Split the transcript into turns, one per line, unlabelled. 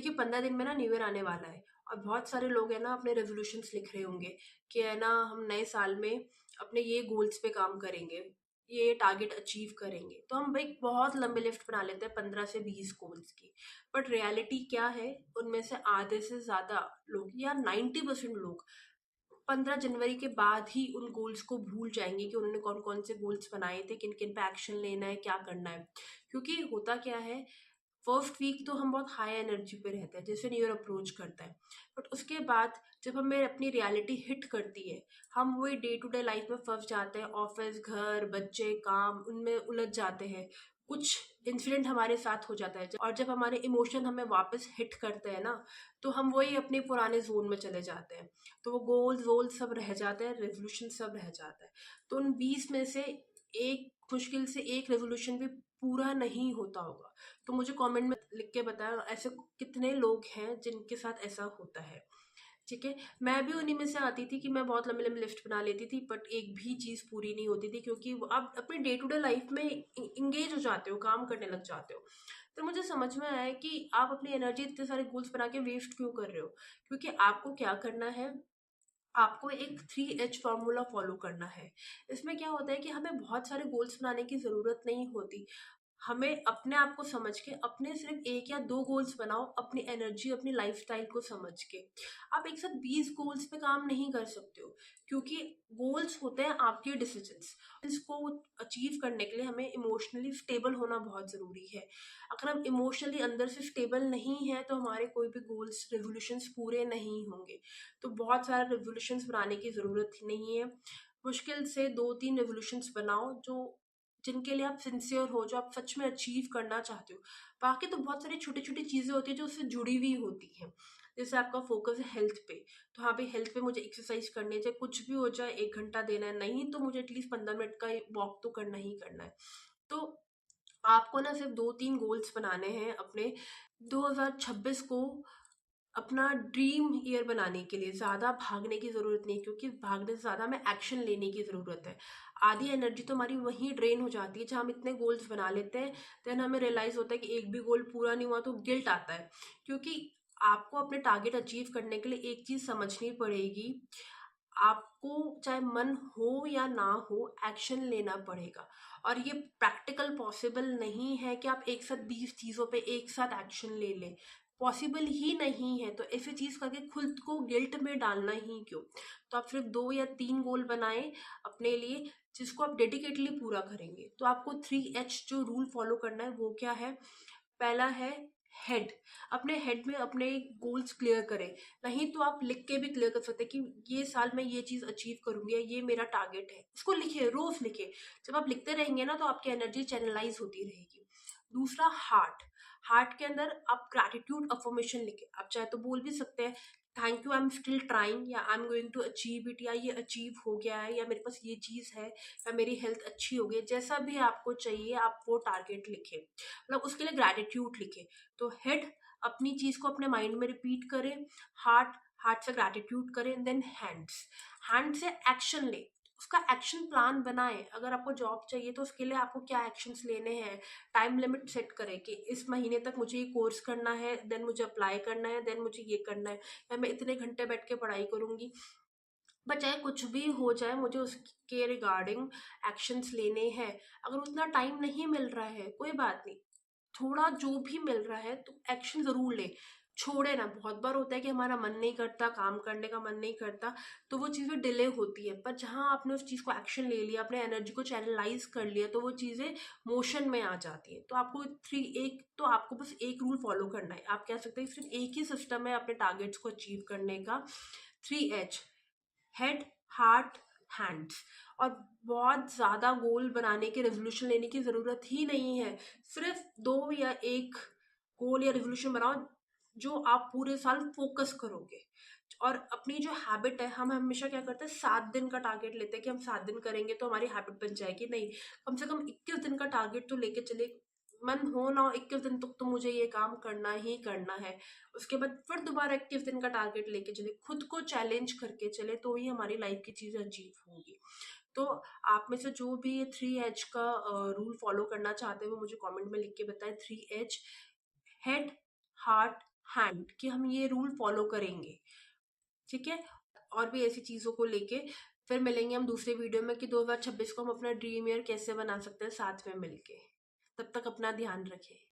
देखिए 15 दिन में ना न्यू ईयर आने वाला है और बहुत सारे लोग हैं ना अपने रेजोल्यूशंस लिख रहे होंगे कि है ना हम नए साल में अपने ये गोल्स पे काम करेंगे, ये टारगेट अचीव करेंगे। तो हम भाई बहुत लंबी लिस्ट बना लेते हैं 15 से 20 गोल्स की। बट रियलिटी क्या है, उनमें से आधे से ज्यादा लोग या 90% लोग 15 जनवरी के बाद ही उन गोल्स को भूल जाएंगे कि उन्होंने कौन कौन से गोल्स बनाए थे, किन किन पे एक्शन लेना है, क्या करना है। क्योंकि होता क्या है, फर्स्ट वीक तो हम बहुत हाई एनर्जी पे रहते हैं जैसे न्यू ईयर अप्रोच करता है। बट उसके बाद जब हमें अपनी रियलिटी हिट करती है, हम वही डे टू डे लाइफ में फंस जाते हैं, ऑफिस, घर, बच्चे, काम, उनमें उलझ जाते हैं। कुछ इंसिडेंट हमारे साथ हो जाता है और जब हमारे इमोशन हमें वापस हिट करते हैं ना, तो हम वही अपने पुराने जोन में चले जाते हैं। तो वो गोल्स वोल्स सब रह जाते हैं, रेजोल्यूशन सब रह जाता है। तो उन 20 में से एक, मुश्किल से एक रेजोल्यूशन भी पूरा नहीं होता होगा। तो मुझे कमेंट में लिख के बताएं ऐसे कितने लोग हैं जिनके साथ ऐसा होता है। ठीक है, मैं भी उन्हीं में से आती थी कि मैं बहुत लंबी लंबी लिस्ट बना लेती थी बट एक भी चीज पूरी नहीं होती थी, क्योंकि आप अपने डे टू डे लाइफ में इंगेज हो जाते हो, काम करने लग जाते हो। तो मुझे समझ में आया कि आप अपनी एनर्जी इतने सारे गोल्स बना के वेस्ट क्यों कर रहे हो। क्योंकि आपको क्या करना है, आपको एक 3H फॉर्मूला फॉलो करना है। इसमें क्या होता है कि हमें बहुत सारे गोल्स बनाने की जरूरत नहीं होती। हमें अपने आप को समझ के अपने सिर्फ एक या दो गोल्स बनाओ, अपनी एनर्जी, अपनी लाइफस्टाइल को समझ के। आप एक साथ 20 गोल्स पे काम नहीं कर सकते हो, क्योंकि गोल्स होते हैं आपके डिसीजंस। इसको अचीव करने के लिए हमें इमोशनली स्टेबल होना बहुत जरूरी है। अगर हम इमोशनली अंदर से स्टेबल नहीं है तो हमारे कोई भी गोल्स रेजोल्यूशंस पूरे नहीं होंगे। तो बहुत सारे रेजोल्यूशंस बनाने की जरूरत ही नहीं है। मुश्किल से 2-3 रेजोल्यूशंस बनाओ जो जिनके लिए आप सिंसियर हो, जो आप सच में अचीव करना चाहते हो। बाकी तो बहुत सारी छोटी छोटी चीजें होती है जो उससे जुड़ी हुई होती हैं। जैसे आपका फोकस है हेल्थ पे, तो हाँ भाई हेल्थ पे मुझे एक्सरसाइज करनी है, चाहे कुछ भी हो जाए, 1 घंटा देना है, नहीं तो मुझे एटलीस्ट 15 मिनट का वॉक तो करना ही करना है। तो आपको ना सिर्फ 2-3 गोल्स बनाने हैं अपने 2026 को अपना ड्रीम ईयर बनाने के लिए। ज्यादा भागने की जरूरत नहीं, क्योंकि भागने से ज्यादा हमें एक्शन लेने की जरूरत है। आधी एनर्जी तो हमारी वहीं ड्रेन हो जाती है जहाँ हम इतने गोल्स बना लेते हैं, देन हमें रियलाइज होता है कि एक भी गोल पूरा नहीं हुआ तो गिल्ट आता है। क्योंकि आपको अपने टारगेट अचीव करने के लिए एक चीज समझनी पड़ेगी, आपको चाहे मन हो या ना हो एक्शन लेना पड़ेगा। और ये प्रैक्टिकल पॉसिबल नहीं है कि आप एक साथ 20 चीजों पे एक साथ एक्शन ले लें। पॉसिबल ही नहीं है, तो ऐसी चीज करके खुद को गिल्ट में डालना ही क्यों। तो आप सिर्फ 2 या 3 गोल बनाएं अपने लिए, जिसको आप डेडिकेटली पूरा करेंगे। तो आपको 3H जो रूल फॉलो करना है वो क्या है। पहला है हेड। अपने हेड में अपने गोल्स क्लियर करें। नहीं तो आप लिख के भी क्लियर कर सकते हैं कि ये साल में ये चीज अचीव करूंगी, या ये मेरा टारगेट है। इसको लिखिए, रोज लिखिए। जब आप लिखते रहेंगे ना तो आपकी एनर्जी चैनलाइज होती रहेगी। दूसरा हार्ट। हार्ट के अंदर आप ग्रैटिट्यूड अफर्मेशन लिखे। आप चाहे तो बोल भी सकते हैं thank you, I am still trying, या I am going to achieve it, या ये अचीव हो गया है, या मेरे पास ये चीज है, या मेरी हेल्थ अच्छी हो गई। जैसा भी आपको चाहिए आप वो टारगेट लिखे, मतलब उसके लिए ग्रैटिट्यूड लिखे। तो हेड, अपनी चीज को अपने माइंड में रिपीट करें। हार्ट, हार्ट से ग्रैटिट्यूड करें। देन हैंड्स, हैंड से एक्शन ले। उसका एक्शन प्लान बनाए। अगर आपको जॉब चाहिए तो उसके लिए आपको क्या एक्शंस लेने हैं, टाइम लिमिट सेट करें कि इस महीने तक मुझे ये कोर्स करना है, देन मुझे अप्लाई करना है, देन मुझे ये करना है, या मैं इतने घंटे बैठ के पढ़ाई करूंगी। बट चाहे कुछ भी हो जाए, मुझे उसके रिगार्डिंग एक्शंस लेने हैं। अगर उतना टाइम नहीं मिल रहा है कोई बात नहीं, थोड़ा जो भी मिल रहा है तो एक्शन जरूर ले। छोड़े ना। बहुत बार होता है कि हमारा मन नहीं करता, काम करने का मन नहीं करता, तो वो चीजें डिले होती है। पर जहां आपने उस चीज को एक्शन ले लिया, अपने एनर्जी को चैनलाइज कर लिया, तो वो चीजें मोशन में आ जाती है। तो आपको आपको बस एक रूल फॉलो करना है। आप कह सकते हैं सिर्फ एक ही सिस्टम है अपने टारगेट्स को अचीव करने का। 3H, head, heart, hands. और बहुत ज्यादा गोल बनाने के, रेजोल्यूशन लेने की जरूरत ही नहीं है। सिर्फ 2 या 1 गोल या रेजोल्यूशन बनाओ जो आप पूरे साल फोकस करोगे। और अपनी जो हैबिट है, हम हमेशा क्या करते हैं 7 दिन का टारगेट लेते हैं कि हम 7 दिन करेंगे तो हमारी हैबिट बन जाएगी। नहीं, कम से कम 21 दिन का टारगेट तो लेके चले। मन हो ना हो 21 दिन तक तो मुझे ये काम करना ही करना है। उसके बाद फिर दोबारा 21 दिन का टारगेट लेके चले, खुद को चैलेंज करके चले, तो ही हमारी लाइफ की चीजें अचीव होगी। तो आप में से जो भी ये 3H का रूल फॉलो करना चाहते हैं वो मुझे कमेंट में लिख के बताएं। 3H, हेड, हार्ट, हैंड कि हम ये रूल फॉलो करेंगे। ठीक है? और भी ऐसी चीज़ों को लेके फिर मिलेंगे हम दूसरे वीडियो में कि 2026 को हम अपना ड्रीम ईयर कैसे बना सकते हैं साथ में मिलके। तब तक अपना ध्यान रखें।